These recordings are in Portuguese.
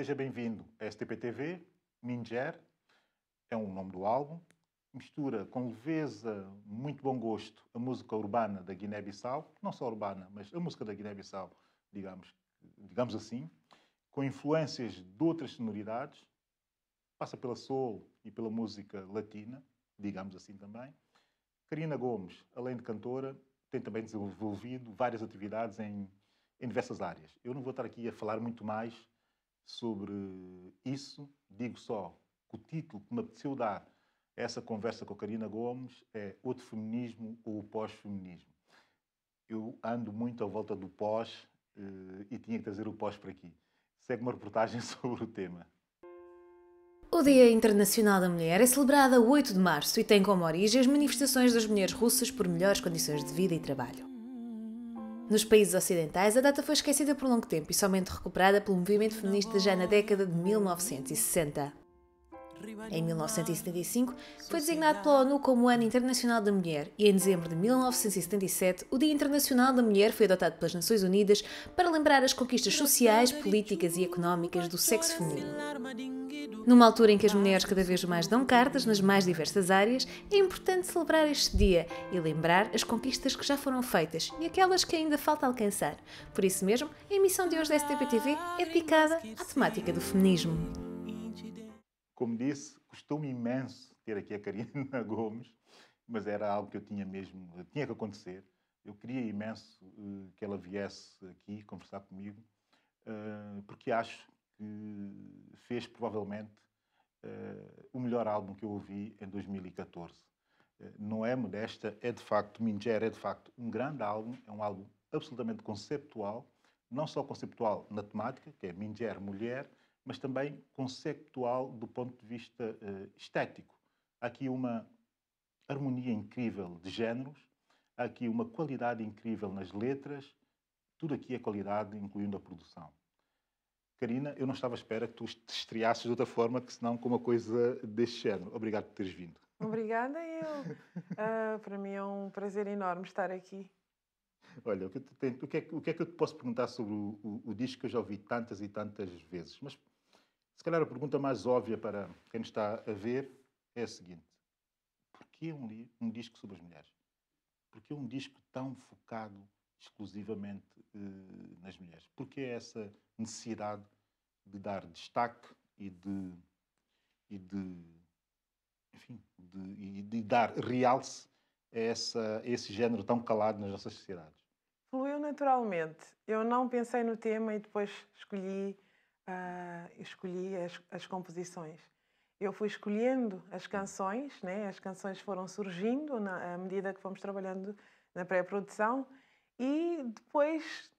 Seja bem-vindo a STP-TV. Minger é o nome do álbum. Mistura com leveza, muito bom gosto, a música urbana da Guiné-Bissau, não só urbana, mas a música da Guiné-Bissau, digamos assim, com influências de outras sonoridades, passa pela soul e pela música latina, digamos assim também. Karina Gomes, além de cantora, tem também desenvolvido várias atividades em diversas áreas. Eu não vou estar aqui a falar muito mais sobre isso, digo só que o título que me apeteceu dar a essa conversa com a Karina Gomes é O Feminismo ou o Pós-Feminismo. Eu ando muito à volta do pós e tinha que trazer o pós para aqui. Segue uma reportagem sobre o tema. O Dia Internacional da Mulher é celebrado a 8 de março e tem como origem as manifestações das mulheres russas por melhores condições de vida e trabalho. Nos países ocidentais, a data foi esquecida por longo tempo e somente recuperada pelo movimento feminista já na década de 1960. Em 1975, foi designado pela ONU como Ano Internacional da Mulher e em dezembro de 1977, o Dia Internacional da Mulher foi adotado pelas Nações Unidas para lembrar as conquistas sociais, políticas e económicas do sexo feminino. Numa altura em que as mulheres cada vez mais dão cartas nas mais diversas áreas, é importante celebrar este dia e lembrar as conquistas que já foram feitas e aquelas que ainda falta alcançar. Por isso mesmo, a emissão de hoje da STP-TV é dedicada à temática do feminismo. Como disse, custou-me imenso ter aqui a Karina Gomes, mas era algo que eu tinha que acontecer. Eu queria imenso que ela viesse aqui conversar comigo, porque acho que fez provavelmente o melhor álbum que eu ouvi em 2014. Não é modesta, é de facto, Minger é de facto um grande álbum, é um álbum absolutamente conceptual, não só conceptual na temática, que é Minger, mulher, mas também conceptual do ponto de vista estético. Há aqui uma harmonia incrível de géneros, há aqui uma qualidade incrível nas letras, tudo aqui é qualidade, incluindo a produção. Karina, eu não estava à espera que tu te estreasses de outra forma que senão com uma coisa deste género. Obrigado por teres vindo. Obrigada, eu. Para mim é um prazer enorme estar aqui. Olha, o que é que eu te posso perguntar sobre o disco que eu já ouvi tantas e tantas vezes? Mas se calhar a pergunta mais óbvia para quem nos está a ver é a seguinte. Porquê um disco sobre as mulheres? Porquê um disco tão focado exclusivamente nas mulheres? Porquê essa necessidade de dar destaque e de dar realce a esse género tão calado nas nossas sociedades? Fluiu naturalmente. Eu não pensei no tema e depois escolhi as composições. Eu fui escolhendo as canções, né? As canções foram surgindo à medida que fomos trabalhando na pré-produção e depois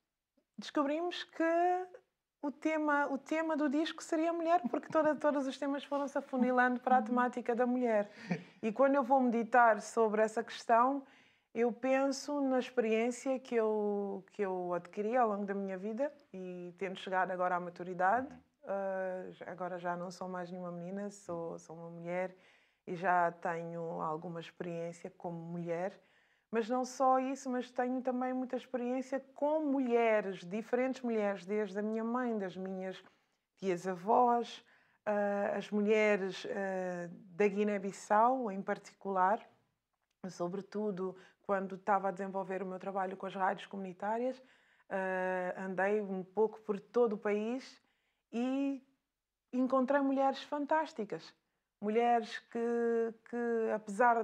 descobrimos que o tema do disco seria a mulher, porque todos os temas foram-se afunilando para a temática da mulher. E quando eu vou meditar sobre essa questão, eu penso na experiência que eu adquiri ao longo da minha vida e tendo chegado agora à maturidade, agora já não sou mais nenhuma menina, sou uma mulher e já tenho alguma experiência como mulher. Mas não só isso, mas tenho também muita experiência com mulheres, diferentes mulheres, desde a minha mãe, das minhas tias-avós, as mulheres da Guiné-Bissau em particular, sobretudo quando estava a desenvolver o meu trabalho com as rádios comunitárias, andei um pouco por todo o país e encontrei mulheres fantásticas. Mulheres que apesar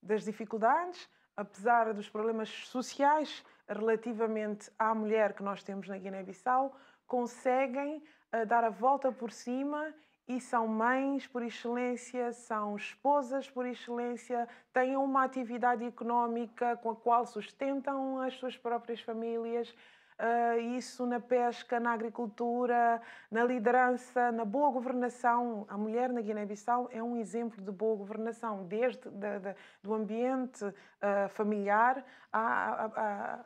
das dificuldades, apesar dos problemas sociais relativamente à mulher que nós temos na Guiné-Bissau, conseguem dar a volta por cima e são mães por excelência, são esposas por excelência, têm uma atividade económica com a qual sustentam as suas próprias famílias. Isso na pesca, na agricultura, na liderança, na boa governação. A mulher na Guiné-Bissau é um exemplo de boa governação, desde do ambiente familiar a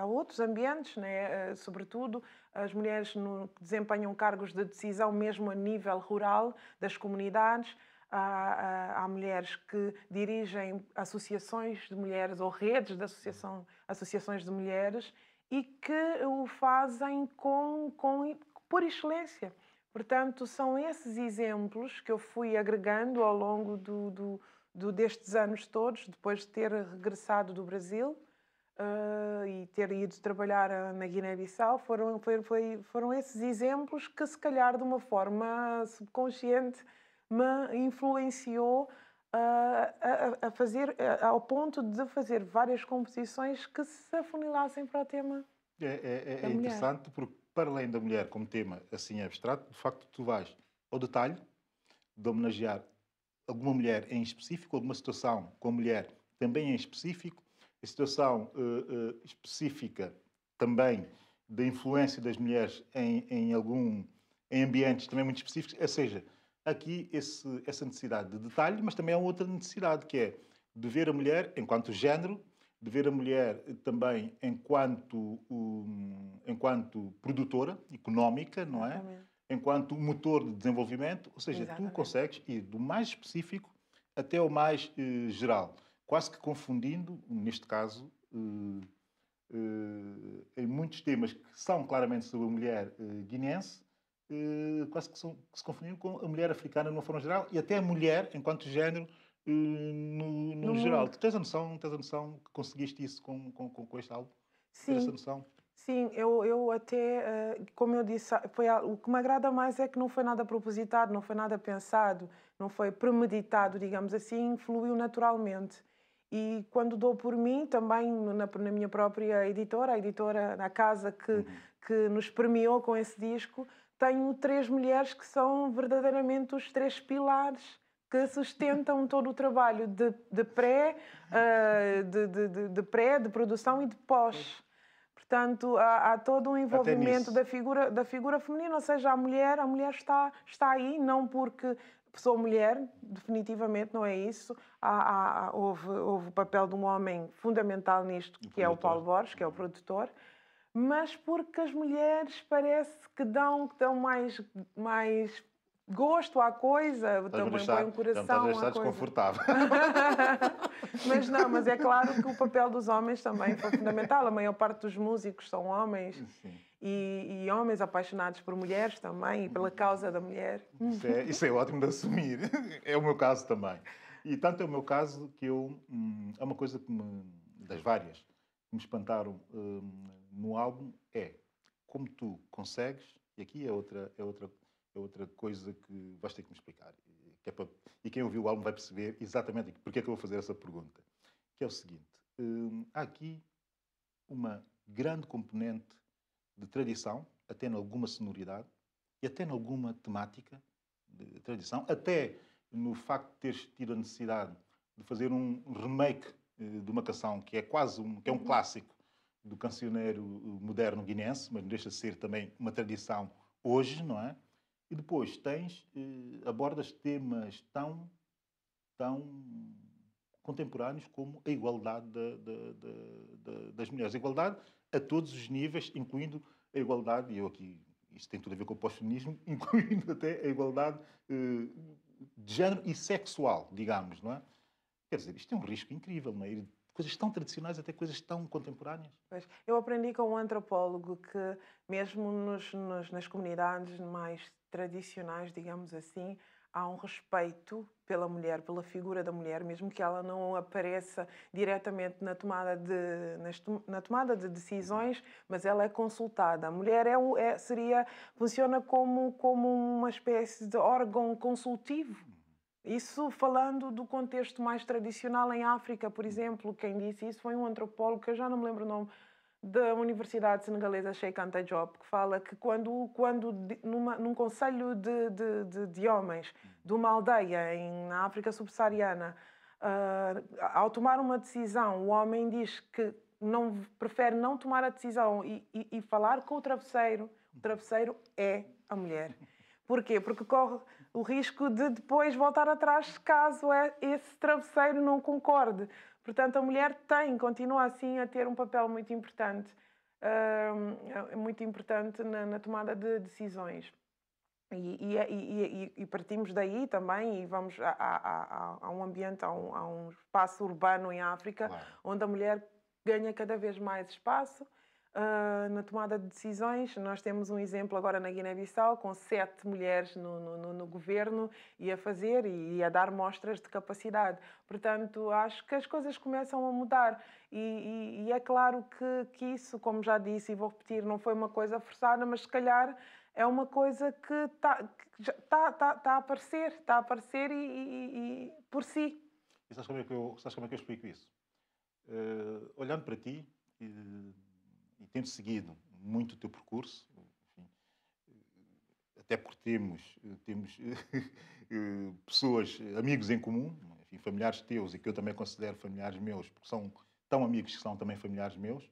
outros ambientes, né? Sobretudo as mulheres desempenham cargos de decisão mesmo a nível rural das comunidades. Há mulheres que dirigem associações de mulheres ou redes de associações de mulheres e que o fazem por excelência. Portanto, são esses exemplos que eu fui agregando ao longo destes anos todos, depois de ter regressado do Brasil e ter ido trabalhar na Guiné-Bissau. Foram esses exemplos que, se calhar, de uma forma subconsciente, me influenciou a fazer, ao ponto de fazer várias composições que se afunilassem para o tema É da mulher. interessante porque, para além da mulher como tema assim abstrato, de facto tu vais ao detalhe de homenagear alguma mulher em específico, alguma situação com a mulher também em específico, a situação específica também da influência das mulheres em ambientes também muito específicos, ou seja, aqui essa necessidade de detalhe, mas também há outra necessidade que é de ver a mulher enquanto género, de ver a mulher também enquanto produtora económica, não é? Exatamente. Enquanto motor de desenvolvimento, ou seja, Exatamente. tu consegues ir do mais específico até ao mais geral, quase que confundindo, neste caso, em muitos temas que são claramente sobre a mulher guinense, quase que se confundiam com a mulher africana de uma forma geral e até a mulher enquanto género no geral. mundo. Tu tens a noção que conseguiste isso com este álbum? Ter essa Sim. noção? Sim, eu até, como eu disse, o que me agrada mais é que não foi nada propositado, não foi nada pensado, não foi premeditado, digamos assim, fluiu naturalmente. E quando dou por mim, também na minha própria editora, a casa que nos premiou com esse disco, tenho 3 mulheres que são verdadeiramente os 3 pilares que sustentam todo o trabalho de pré, de produção e de pós. Portanto, há todo um envolvimento da figura feminina, ou seja, a mulher está aí, não porque sou mulher, definitivamente não é isso. Houve o papel de um homem fundamental nisto, que é o Paulo Borges, que é o produtor, mas porque as mulheres parece que dão mais gosto à coisa, também põe um coração à coisa. Desconfortável. Mas é claro que o papel dos homens também foi fundamental. A maior parte dos músicos são homens. Sim. E homens apaixonados por mulheres também e pela causa da mulher. Isso é ótimo de assumir. É o meu caso também. E tanto é o meu caso que é uma coisa das várias que me espantaram no álbum é como tu consegues, e aqui é outra coisa que vais ter que me explicar. E quem ouviu o álbum vai perceber exatamente porque é que eu vou fazer essa pergunta. Que é o seguinte, há aqui uma grande componente de tradição, até em alguma sonoridade, e até em alguma temática de tradição, até no facto de teres tido a necessidade de fazer um remake de uma canção que é que é um clássico do cancioneiro moderno guinense, mas não deixa de ser também uma tradição hoje, não é? E depois abordas temas tão contemporâneos como a igualdade das mulheres. A igualdade a todos os níveis, incluindo a igualdade, e eu aqui, isto tem tudo a ver com o pós-feminismo, incluindo até a igualdade de género e sexual, digamos, não é? Quer dizer, isto é um risco incrível, não é? Ir de coisas tão tradicionais até coisas tão contemporâneas. Pois, eu aprendi com um antropólogo que, mesmo nas comunidades mais tradicionais, digamos assim, há um respeito pela mulher, pela figura da mulher, mesmo que ela não apareça diretamente na tomada de decisões, mas ela é consultada. A mulher funciona como uma espécie de órgão consultivo. Isso falando do contexto mais tradicional em África, por exemplo. Quem disse isso foi um antropólogo, que eu já não me lembro o nome, da Universidade Senegalesa Cheikh Anta Diop, que fala que quando num conselho de homens de uma aldeia na África subsaariana, ao tomar uma decisão, o homem diz que prefere não tomar a decisão e falar com o travesseiro é a mulher. Porquê? Porque corre o risco de depois voltar atrás caso esse travesseiro não concorde. Portanto, a mulher continua assim a ter um papel muito importante na tomada de decisões. E partimos daí também e vamos a um ambiente, a um espaço urbano em África, Claro. onde a mulher ganha cada vez mais espaço. na tomada de decisões. Nós temos um exemplo agora na Guiné-Bissau, com 7 mulheres no governo e a fazer e a dar mostras de capacidade. Portanto, acho que as coisas começam a mudar. E é claro que isso, como já disse e vou repetir, não foi uma coisa forçada, mas se calhar é uma coisa que está a aparecer e por si. E sabes como é que eu explico isso? Olhando para ti e tendo seguido muito o teu percurso, enfim, até porque temos pessoas, amigos em comum, enfim, familiares teus e que eu também considero familiares meus, porque são tão amigos que são também familiares meus,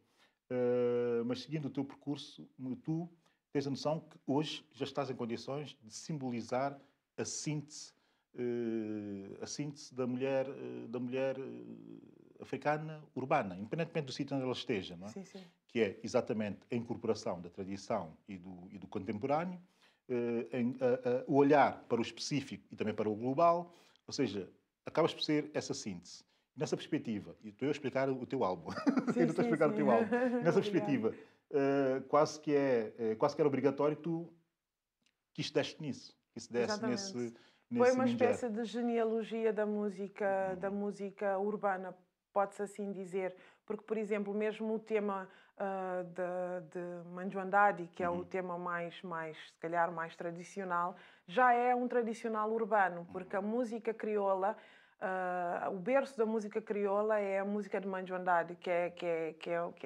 mas seguindo o teu percurso, tu tens a noção que hoje já estás em condições de simbolizar a síntese da mulher africana urbana, independentemente do sítio onde ela esteja, não é? Sim, sim. Que é exatamente a incorporação da tradição e do contemporâneo, o olhar para o específico e também para o global, ou seja, acabas por ser essa síntese. Nessa perspectiva, e estou a explicar o teu álbum, Sim, eu não estou a explicar sim, o teu álbum, nessa Obrigada. perspectiva, quase que era obrigatório que isto deste nisso, que isso desse Exatamente. nesse Foi uma minguer. espécie de genealogia da música urbana, pode-se assim dizer. Porque, por exemplo, mesmo o tema de Manjuandadi, que é o tema se calhar, mais tradicional, já é um tradicional urbano, porque a música crioula, o berço da música crioula é a música de Manjuandadi, que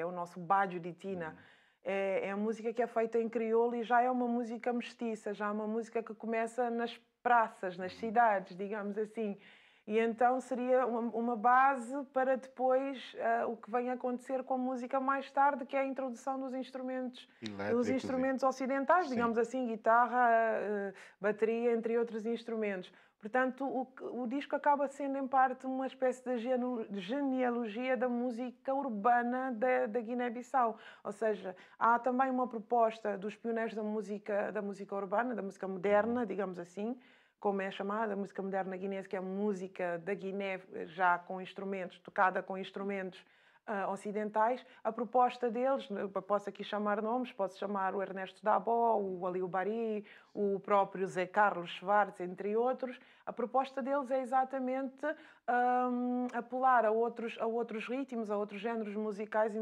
é o nosso Badio de Tina. É a música que é feita em crioulo e já é uma música mestiça, já é uma música que começa nas praças, nas cidades, digamos assim. E então seria uma base para depois o que vem a acontecer com a música mais tarde, que é a introdução dos instrumentos ocidentais, Sim. digamos assim, guitarra, bateria, entre outros instrumentos. Portanto, o disco acaba sendo, em parte, uma espécie de genealogia da música urbana da Guiné-Bissau. Ou seja, há também uma proposta dos pioneiros da música urbana, da música moderna, digamos assim, como é chamada, a música moderna guinense, que é a música da Guiné já com instrumentos, tocada com instrumentos ocidentais. A proposta deles, posso aqui chamar nomes, posso chamar o Ernesto Dabó, o Aliu Bari, o próprio Zé Carlos Schwartz, entre outros. A proposta deles é exatamente apelar a outros ritmos, a outros géneros musicais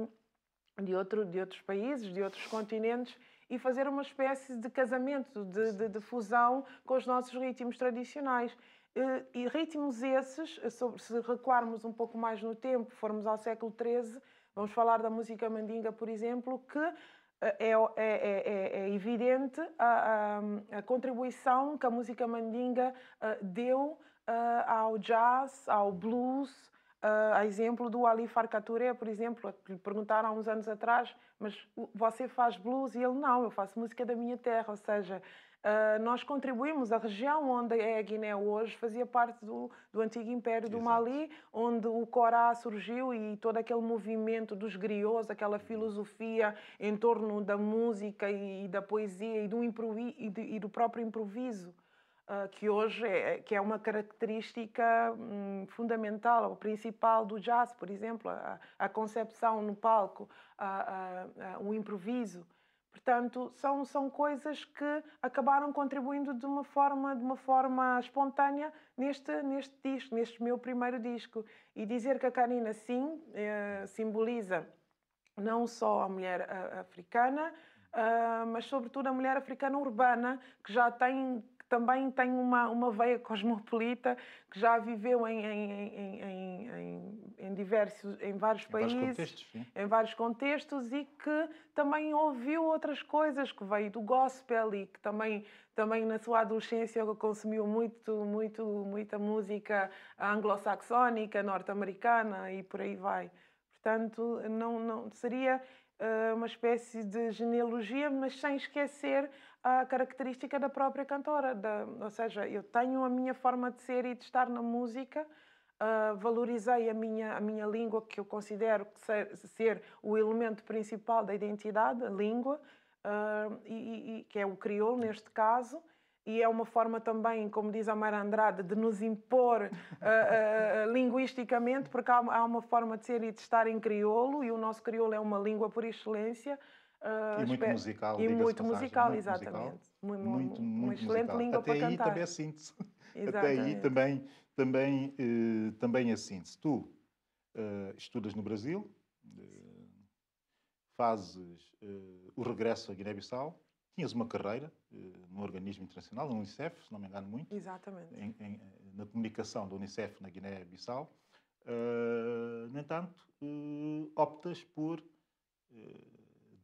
de outros países, de outros continentes, e fazer uma espécie de casamento, de fusão com os nossos ritmos tradicionais. E ritmos esses, se recuarmos um pouco mais no tempo, formos ao século XIII, vamos falar da música mandinga, por exemplo, que é evidente a contribuição que a música mandinga deu ao jazz, ao blues, a exemplo do Ali Farka Touré, por exemplo, que lhe perguntaram há uns anos atrás, mas você faz blues? E ele, não, eu faço música da minha terra. Ou seja, nós contribuímos, a região onde é a Guiné hoje fazia parte do antigo Império do Mali, onde o Corá surgiu e todo aquele movimento dos griots, aquela filosofia em torno da música e da poesia e do próprio improviso, que hoje que é uma característica fundamental, ou principal do jazz, por exemplo, a concepção no palco, o improviso. Portanto, são coisas que acabaram contribuindo de uma forma espontânea neste disco, neste meu primeiro disco. E dizer que a Karina, sim, simboliza não só a mulher africana, mas sobretudo a mulher africana urbana, que também tem uma veia cosmopolita, que já viveu em vários países, em vários contextos, e que também ouviu outras coisas, que veio do gospel e que também na sua adolescência consumiu muita música anglo-saxónica, norte-americana e por aí vai. Portanto, não seria uma espécie de genealogia, mas sem esquecer a característica da própria cantora. Ou seja, eu tenho a minha forma de ser e de estar na música, valorizei a minha língua, que eu considero ser o elemento principal da identidade, a língua, que é o crioulo neste caso, e é uma forma também, como diz a Mayra Andrade, de nos impor linguisticamente, porque há uma forma de ser e de estar em crioulo, e o nosso crioulo é uma língua por excelência. E muito musical, e diga-se muito passagem. musical, Muito exatamente. musical. Muito Uma excelente musical. língua Até para aí cantar. também a síntese. Até aí Exatamente. também a síntese. Tu estudas no Brasil, fazes o regresso à Guiné-Bissau, tinhas uma carreira no organismo internacional, no Unicef, se não me engano muito, Exatamente. na comunicação da Unicef na Guiné-Bissau. No entanto, optas por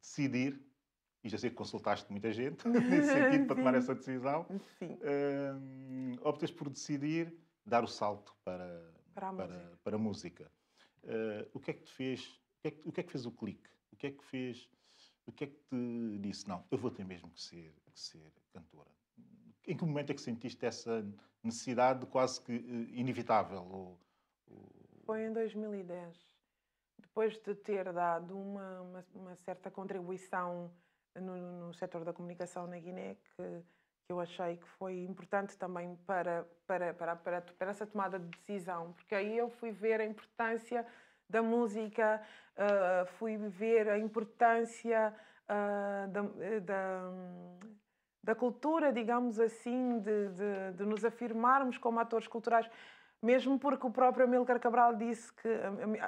decidir, e já sei que consultaste muita gente nesse sentido para tomar essa decisão, Sim. Optas por decidir dar o salto para a música. O que é que te fez? O que é que fez o clique? O que é que te disse, não, eu vou ter mesmo que ser cantora? Em que momento é que sentiste essa necessidade quase que inevitável? Foi em 2010. Depois de ter dado uma certa contribuição no setor da comunicação na Guiné, que eu achei que foi importante também para essa tomada de decisão, porque aí eu fui ver a importância da música, fui ver a importância da cultura, digamos assim, de nos afirmarmos como atores culturais. Mesmo porque o próprio Amílcar Cabral disse que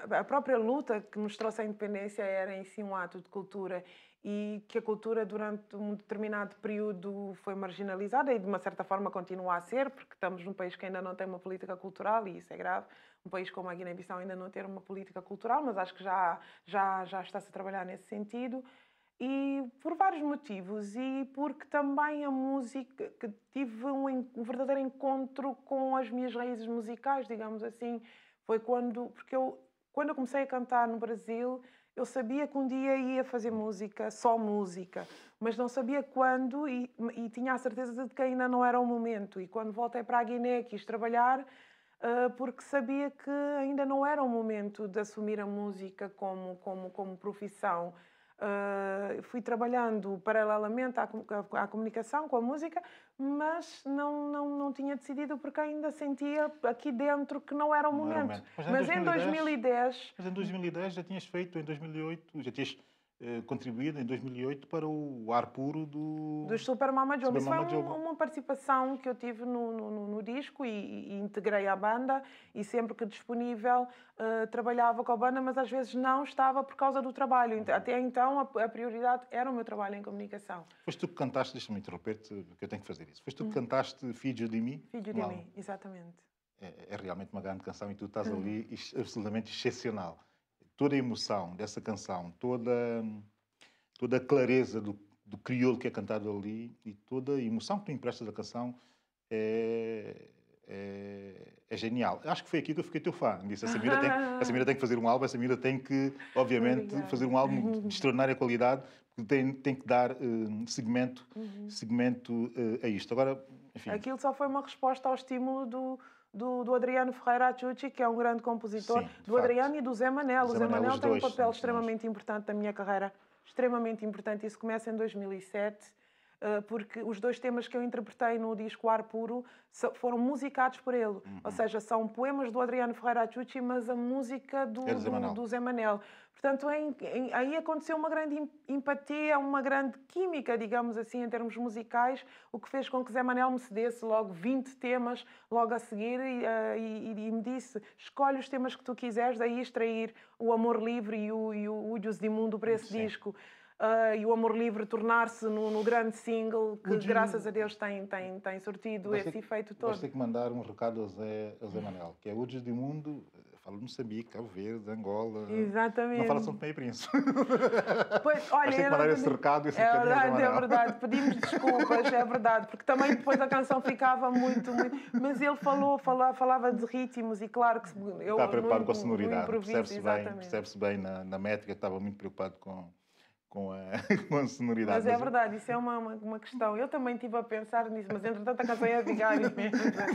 a própria luta que nos trouxe a independência era em si um ato de cultura e que a cultura durante um determinado período foi marginalizada e de uma certa forma continua a ser, porque estamos num país que ainda não tem uma política cultural e isso é grave. Um país como a Guiné-Bissau ainda não ter uma política cultural, mas acho que já está-se a trabalhar nesse sentido. E por vários motivos, e porque também a música, que tive um verdadeiro encontro com as minhas raízes musicais, digamos assim, foi quando eu comecei a cantar no Brasil, eu sabia que um dia ia fazer música, só música, mas não sabia quando e tinha a certeza de que ainda não era o momento. E quando voltei para a Guiné, quis trabalhar, porque sabia que ainda não era o momento de assumir a música como profissão. Fui trabalhando paralelamente à comunicação com a música, mas não tinha decidido porque ainda sentia aqui dentro que não era o momento. Mas em 2010... Mas em 2010 já tinhas feito, em 2008, já tinhas contribuído em 2008 para o Ar Puro dos Super Mama Job. Isso foi uma participação que eu tive no disco e integrei a banda e sempre que disponível trabalhava com a banda, mas às vezes não estava por causa do trabalho. Até então a prioridade era o meu trabalho em comunicação. Foste tu que cantaste, deixa-me interromper-te, porque eu tenho que fazer isso. Foste tu que cantaste Filho de Mim? Filho de Mim, exatamente. É realmente uma grande canção e tu estás ali absolutamente excepcional. Toda a emoção dessa canção, toda a clareza do crioulo que é cantado ali e toda a emoção que tu emprestas à canção é genial. Acho que foi aqui que eu fiquei teu fã. Disse, a Samira tem que fazer um álbum, a Samira tem que, obviamente, fazer um álbum de extraordinária qualidade, porque tem que dar segmento a isto. Agora, enfim... Aquilo só foi uma resposta ao estímulo do Adriano Ferreira Achucci, que é um grande compositor, do Adriano e do Zé Manel. O Zé Manel tem um papel extremamente importante na minha carreira, extremamente importante. Isso começa em 2007, porque os dois temas que eu interpretei no disco Ar Puro foram musicados por ele. Ou seja, são poemas do Adriano Ferreira Achucci, mas a música do Zé Manel. Portanto, aí aconteceu uma grande empatia, uma grande química, digamos assim, em termos musicais, o que fez com que Zé Manel me cedesse logo 20 temas logo a seguir e me disse, escolhe os temas que tu quiseres, daí extrair o Amor Livre e o Ujos de Mundo para esse disco. E o Amor Livre tornar-se no grande single que, graças a Deus, tem sortido esse efeito todo. Vais ter que mandar um recado ao Zé Manel, que é Ujos de Mundo, fala de Moçambique, Cabo Verde, Angola... Exatamente. Não fala São Tomé e Príncipe. Pois, olha, vais ter que mandar esse recado. É verdade, pedimos desculpas, é verdade, porque também depois a canção ficava muito... Mas ele falava de ritmos e claro que... Eu está preocupado com a sonoridade, percebe-se bem na métrica, estava muito preocupado com a sonoridade. Mas é verdade, isso é uma questão. Eu também estive a pensar nisso, mas entretanto a canção ia ficar imensa.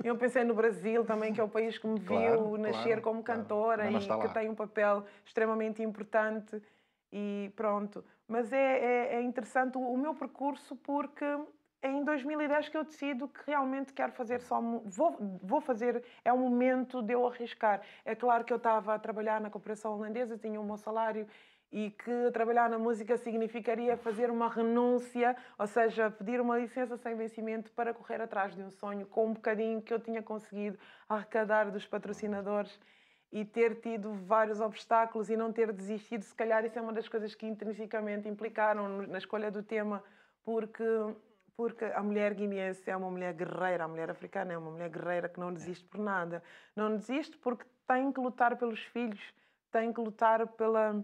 Eu pensei no Brasil também, que é o país que me viu nascer como cantora e que tem um papel extremamente importante e pronto. Mas é interessante o meu percurso porque é em 2010 que eu decido que realmente quero fazer só... Vou fazer... É o momento de eu arriscar. É claro que eu estava a trabalhar na cooperação holandesa, tinha o meu salário e que trabalhar na música significaria fazer uma renúncia, ou seja, pedir uma licença sem vencimento para correr atrás de um sonho com um bocadinho que eu tinha conseguido arrecadar dos patrocinadores e ter tido vários obstáculos e não ter desistido. Se calhar isso é uma das coisas que intrinsecamente implicaram na escolha do tema, porque a mulher guineense é uma mulher guerreira, a mulher africana é uma mulher guerreira que não desiste por nada. Não desiste porque tem que lutar pelos filhos, tem que lutar pela...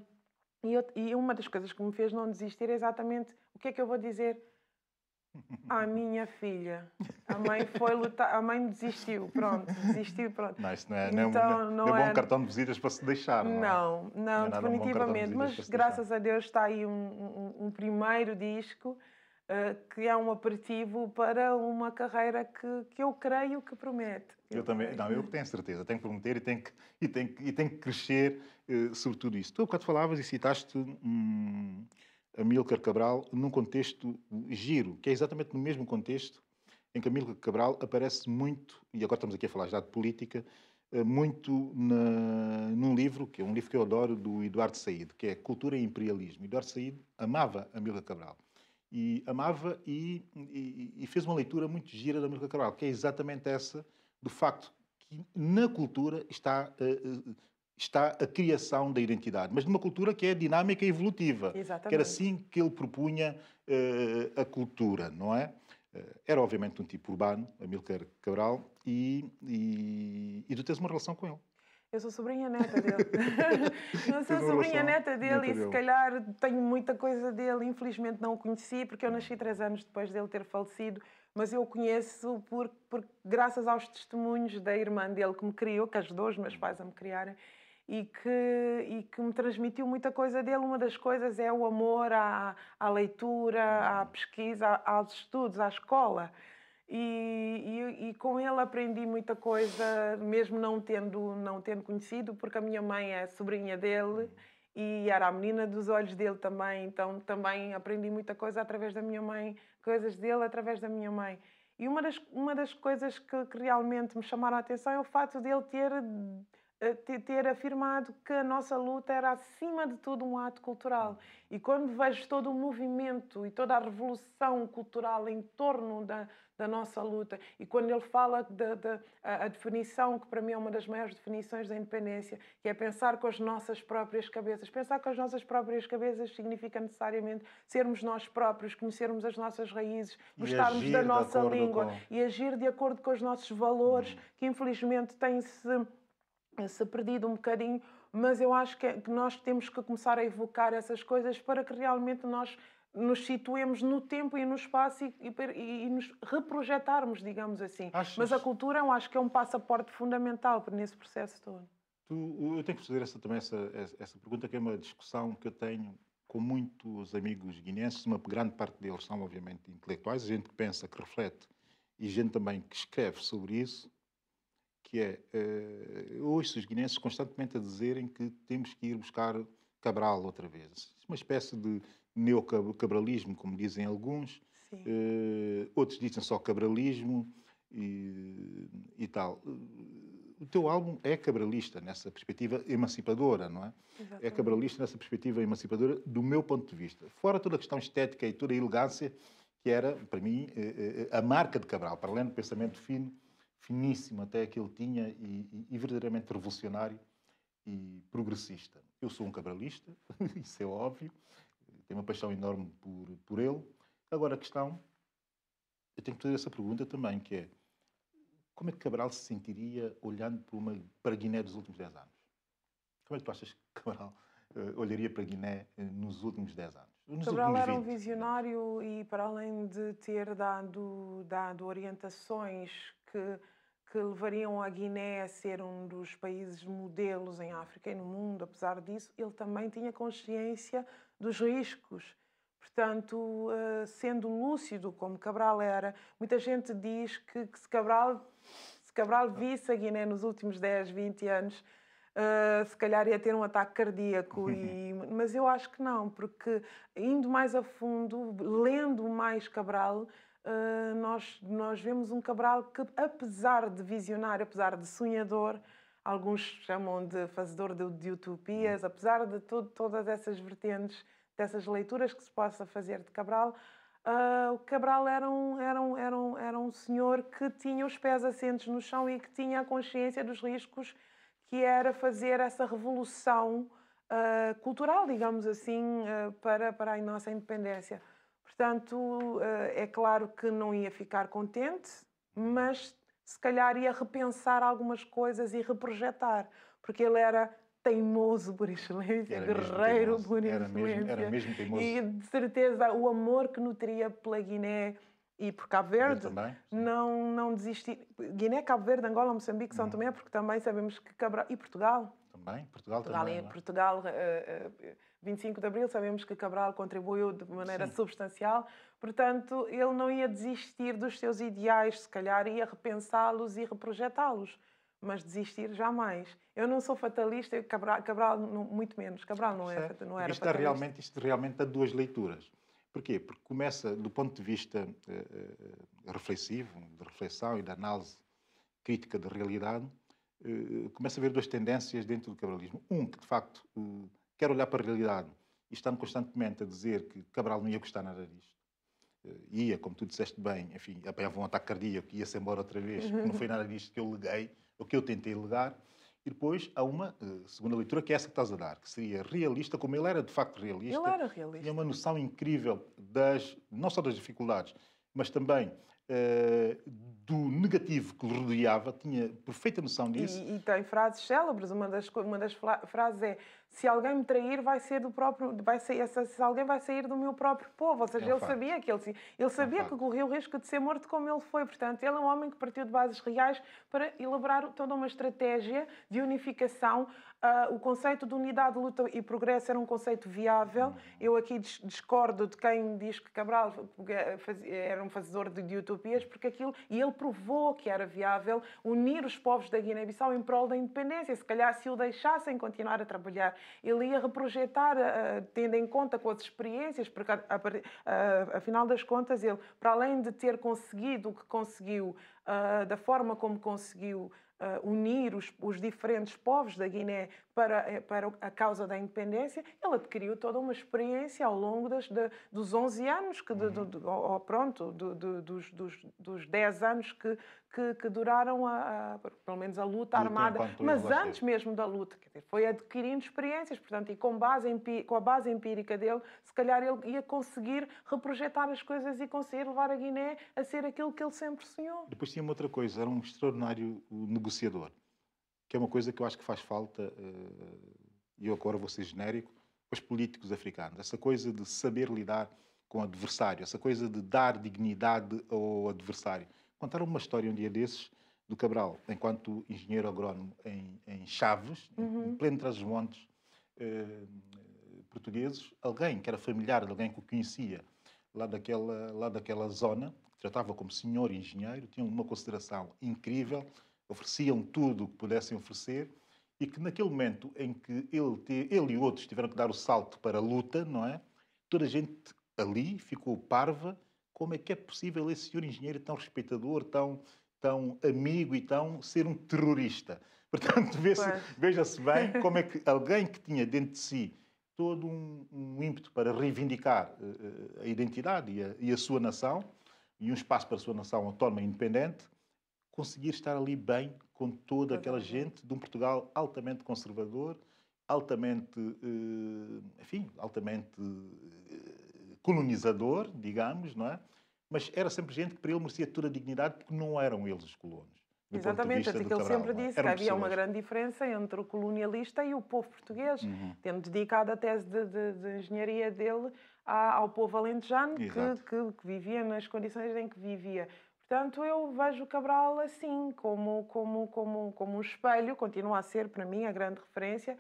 E uma das coisas que me fez não desistir é exatamente o que é que eu vou dizer à minha filha. A mãe foi lutar, a mãe desistiu, pronto, desistiu, pronto. Não, isso não é, Então, não é bom cartão de visitas para se deixar, não é? Não, Não é nada um bom cartão de definitivamente. visitas para Mas se graças a Deus está aí um primeiro disco que é um aperitivo para uma carreira que eu creio que promete. Eu também, não, eu tenho certeza, tenho que prometer e tem que crescer sobre tudo isso. Tu, quando falavas e citaste Amílcar Cabral num contexto giro, que é exatamente no mesmo contexto em que Amílcar Cabral aparece muito, e agora estamos aqui a falar já de política, muito num livro, que é um livro que eu adoro, do Eduardo Saíd, que é Cultura e Imperialismo. Eduardo Saíd amava Amílcar Cabral. E amava e fez uma leitura muito gira da Amílcar Cabral, que é exatamente essa, do facto que na cultura está a criação da identidade, mas numa cultura que é dinâmica e evolutiva. Exatamente. Que era assim que ele propunha a cultura, não é? Era obviamente um tipo urbano, Amílcar Cabral, e tu tens uma relação com ele. Eu sou sobrinha neta dele. Eu sou sobrinha neta dele e se calhar tenho muita coisa dele. Infelizmente não o conheci porque eu nasci 3 anos depois dele ter falecido, mas eu o conheço graças aos testemunhos da irmã dele que me criou, que ajudou os meus pais a me criarem e que me transmitiu muita coisa dele. Uma das coisas é o amor à leitura, à pesquisa, aos estudos, à escola. E com ele aprendi muita coisa, mesmo não tendo conhecido, porque a minha mãe é sobrinha dele e era a menina dos olhos dele também, então também aprendi muita coisa através da minha mãe, coisas dele através da minha mãe. E uma das coisas que realmente me chamaram a atenção é o facto dele ter afirmado que a nossa luta era, acima de tudo, um ato cultural. E quando vejo todo o movimento e toda a revolução cultural em torno da nossa luta, e quando ele fala a definição, que para mim é uma das maiores definições da independência, que é pensar com as nossas próprias cabeças. Pensar com as nossas próprias cabeças significa necessariamente sermos nós próprios, conhecermos as nossas raízes, gostarmos da nossa língua e agir de acordo com os nossos valores, que infelizmente têm-se perdido um bocadinho, mas eu acho que nós temos que começar a evocar essas coisas para que realmente nós nos situemos no tempo e no espaço e nos reprojetarmos, digamos assim. Mas a cultura, eu acho que é um passaporte fundamental nesse processo todo. Eu tenho que fazer essa pergunta, que é uma discussão que eu tenho com muitos amigos guineenses. Uma grande parte deles são, obviamente, intelectuais, gente que pensa, que reflete, e gente também que escreve sobre isso, que é, eu ouço os guineenses constantemente a dizerem que temos que ir buscar Cabral outra vez. Uma espécie de neocabralismo, como dizem alguns. Outros dizem só cabralismo e tal. O teu álbum é cabralista nessa perspectiva emancipadora, não é? Exatamente. É cabralista nessa perspectiva emancipadora, do meu ponto de vista. Fora toda a questão estética e toda a elegância, que era, para mim, a marca de Cabral, para além do pensamento fino, finíssimo até que ele tinha e verdadeiramente revolucionário e progressista. Eu sou um cabralista, isso é óbvio, tenho uma paixão enorme por ele. Agora a questão, eu tenho que fazer essa pergunta também, que é, como é que Cabral se sentiria olhando para Guiné dos últimos 10 anos? Como é que tu achas que Cabral olharia para Guiné nos últimos 10 anos? Cabral era um visionário e, para além de ter dado orientações que levariam a Guiné a ser um dos países modelos em África e no mundo, apesar disso, ele também tinha consciência dos riscos. Portanto, sendo lúcido como Cabral era, muita gente diz que se Cabral visse a Guiné nos últimos 10, 20 anos, se calhar ia ter um ataque cardíaco. Mas eu acho que não, porque indo mais a fundo, lendo mais Cabral, nós vemos um Cabral que, apesar de visionário, apesar de sonhador, alguns chamam de fazedor de utopias, apesar de todas essas vertentes, dessas leituras que se possa fazer de Cabral, o Cabral era um senhor que tinha os pés assentes no chão e que tinha a consciência dos riscos que era fazer essa revolução cultural, digamos assim, para a nossa independência. Portanto, é claro que não ia ficar contente, mas se calhar ia repensar algumas coisas e reprojetar, porque ele era teimoso por excelência, guerreiro por excelência. Era mesmo teimoso. E de certeza o amor que nutria pela Guiné e por Cabo Verde, também, não desistir. Guiné, Cabo Verde, Angola, Moçambique, São Tomé, porque também sabemos que Cabral... E Portugal. Também, Portugal também. Portugal, 25 de Abril, sabemos que Cabral contribuiu de maneira substancial. Portanto, ele não ia desistir dos seus ideais, se calhar ia repensá-los e reprojetá-los. Mas desistir jamais. Eu não sou fatalista, Cabral muito menos. Cabral não era fatalista. Isto realmente há duas leituras. Porquê? Porque começa, do ponto de vista reflexivo, de reflexão e de análise crítica da realidade, começa a haver duas tendências dentro do cabralismo. Que, de facto, quer olhar para a realidade e está constantemente a dizer que Cabral não ia gostar nada disto. Ia, como tu disseste bem, enfim, apanhava um ataque cardíaco e ia-se embora outra vez, porque não foi nada disto que eu leguei, ou que eu tentei legar. E depois há uma segunda leitura, que é essa que estás a dar, que seria realista, como ele era de facto realista. Ele era realista. Tinha uma noção incrível não só das dificuldades, mas também do negativo que lhe rodeava, tinha perfeita noção disso. E tem frases célebres. Uma das frases é: se alguém me trair, vai ser do próprio, se alguém vai sair do meu próprio povo. Ou seja, ele sabia que ele sabia que corria o risco de ser morto como ele foi. Portanto, ele é um homem que partiu de bases reais para elaborar toda uma estratégia de unificação. O conceito de unidade, luta e progresso era um conceito viável. Eu aqui discordo de quem diz que Cabral era um fazedor de utopias, porque e ele provou que era viável unir os povos da Guiné-Bissau em prol da independência. Se calhar, se o deixassem continuar a trabalhar, ele ia reprojetar, tendo em conta com as experiências, porque, afinal das contas, ele, para além de ter conseguido o que conseguiu, da forma como conseguiu unir os diferentes povos da Guiné para a causa da independência, ele adquiriu toda uma experiência ao longo dos 11 anos, dos 10 anos que duraram pelo menos a luta armada, mas antes mesmo da luta, quer dizer, foi adquirindo experiências, portanto, e com a base empírica dele, se calhar ele ia conseguir reprojetar as coisas e conseguir levar a Guiné a ser aquilo que ele sempre sonhou. Depois tinha uma outra coisa, era um extraordinário negociador, que é uma coisa que eu acho que faz falta, e eu agora vou ser genérico, aos políticos africanos. Essa coisa de saber lidar com o adversário, essa coisa de dar dignidade ao adversário. Contaram uma história um dia desses do Cabral, enquanto engenheiro agrónomo em Chaves, em pleno Trás-os-Montes portugueses, alguém que era familiar de alguém que o conhecia lá daquela zona, que tratava como senhor engenheiro, tinham uma consideração incrível, ofereciam tudo o que pudessem oferecer, e que naquele momento em que ele e outros tiveram que dar o salto para a luta, não é? Toda a gente ali ficou parva. Como é que é possível esse senhor engenheiro tão respeitador, tão amigo e ser um terrorista? Portanto, veja-se bem como é que alguém que tinha dentro de si todo um ímpeto para reivindicar a identidade e a sua nação, e um espaço para a sua nação autónoma e independente, conseguir estar ali bem com toda aquela gente de um Portugal altamente conservador, altamente colonizador, digamos, não é? Mas era sempre gente que para ele merecia toda a dignidade, porque não eram eles os colonos. Exatamente, até que ele sempre disse que havia uma grande diferença entre o colonialista e o povo português, tendo dedicado a tese de engenharia dele ao povo alentejano, que vivia nas condições em que vivia. Portanto, eu vejo Cabral assim, como um espelho, continua a ser para mim a grande referência.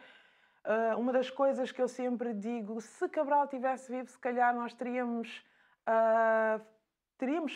Uma das coisas que eu sempre digo, se Cabral tivesse vivo, se calhar nós teríamos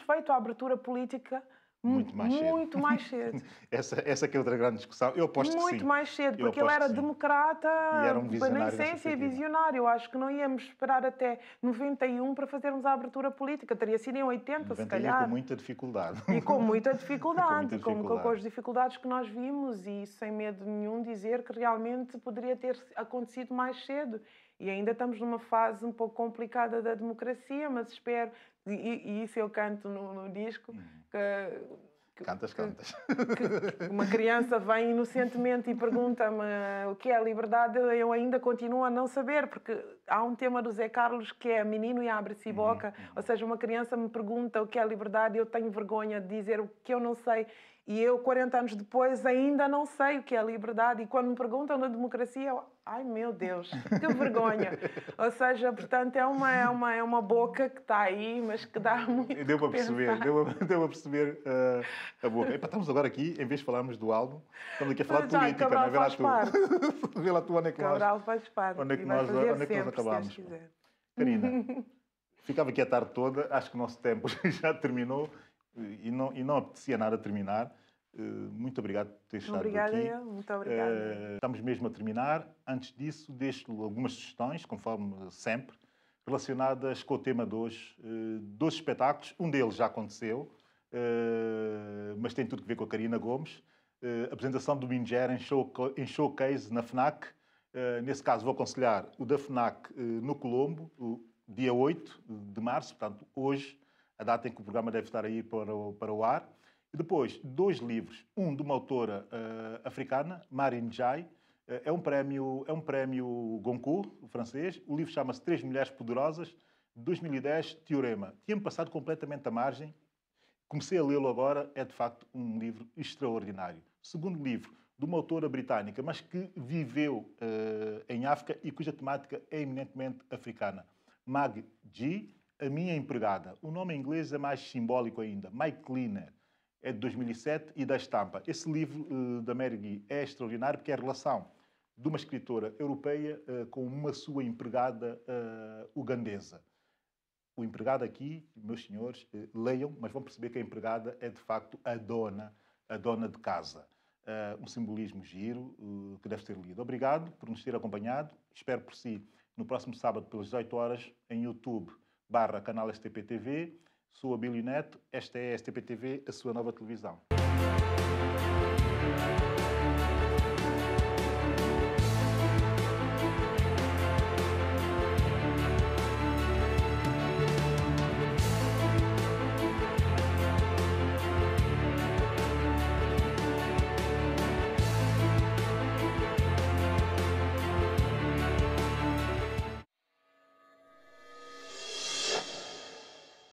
feito a abertura política Muito mais cedo. Muito mais cedo. Essa que é outra grande discussão. Eu aposto que sim. Muito mais cedo, Eu porque ele aposto era que sim. democrata E era um na visionário nessa essência e perspectiva. visionário. Eu acho que não íamos esperar até 91 para fazermos a abertura política. Teria sido em 80, se 91 calhar. com muita dificuldade. E com muita dificuldade, Com muita dificuldade. com as dificuldades que nós vimos e sem medo nenhum dizer que realmente poderia ter acontecido mais cedo. E ainda estamos numa fase um pouco complicada da democracia, mas espero, e isso eu canto no disco, Cantas. que uma criança vem inocentemente e pergunta-me o que é a liberdade, eu ainda continuo a não saber, porque há um tema do Zé Carlos que é menino e abre-se boca, ou seja, uma criança me pergunta o que é a liberdade e eu tenho vergonha de dizer o que eu não sei. E eu, 40 anos depois, ainda não sei o que é a liberdade. E quando me perguntam da democracia, eu, ai meu Deus, que vergonha. Ou seja, portanto, é uma boca que está aí, mas que dá muito Deu para perceber, deu a perceber a boca. Epa, estamos agora aqui, em vez de falarmos do álbum, estamos aqui a falar de política. Cabral Não é? faz parte. Vê lá tu onde é que nós... Cabral faz parte. Onde é que e vai nós, fazer onde é que nós sempre, acabámos? se Deus quiser. Karina, ficava aqui a tarde toda, acho que o nosso tempo já terminou e não apetecia nada terminar. Muito obrigado por ter estado Obrigada aqui. eu, muito obrigada. Estamos mesmo a terminar. Antes disso, deixo-lhe algumas sugestões, conforme sempre, relacionadas com o tema de hoje. 12 espetáculos, um deles já aconteceu, mas tem tudo a ver com a Karina Gomes. Apresentação do Minger em showcase na FNAC. Nesse caso, vou aconselhar o da FNAC no Colombo, dia 8 de março, portanto, hoje, a data em que o programa deve estar aí para o ar. E depois, 2 livros. Um de uma autora africana, Marie Ndiaye. É um prémio Goncourt, francês. O livro chama-se 3 Mulheres Poderosas, de 2010, Teorema. Tinha-me passado completamente à margem. Comecei a lê-lo agora. É, de facto, um livro extraordinário. Segundo livro, de uma autora britânica, mas que viveu em África e cuja temática é eminentemente africana. Mag G, A Minha Empregada. O nome em inglês é mais simbólico ainda. My Cleaner. É de 2007 e da Estampa. Esse livro da Mary Guy é extraordinário porque é a relação de uma escritora europeia com uma sua empregada ugandesa. O empregado aqui, meus senhores, leiam, mas vão perceber que a empregada é de facto a dona de casa. Um simbolismo giro que deve ser lido. Obrigado por nos ter acompanhado. Espero por si no próximo sábado pelas 18 horas em YouTube/canal STP TV. Sou a Abílio Neto, esta é a STP TV, a sua nova televisão.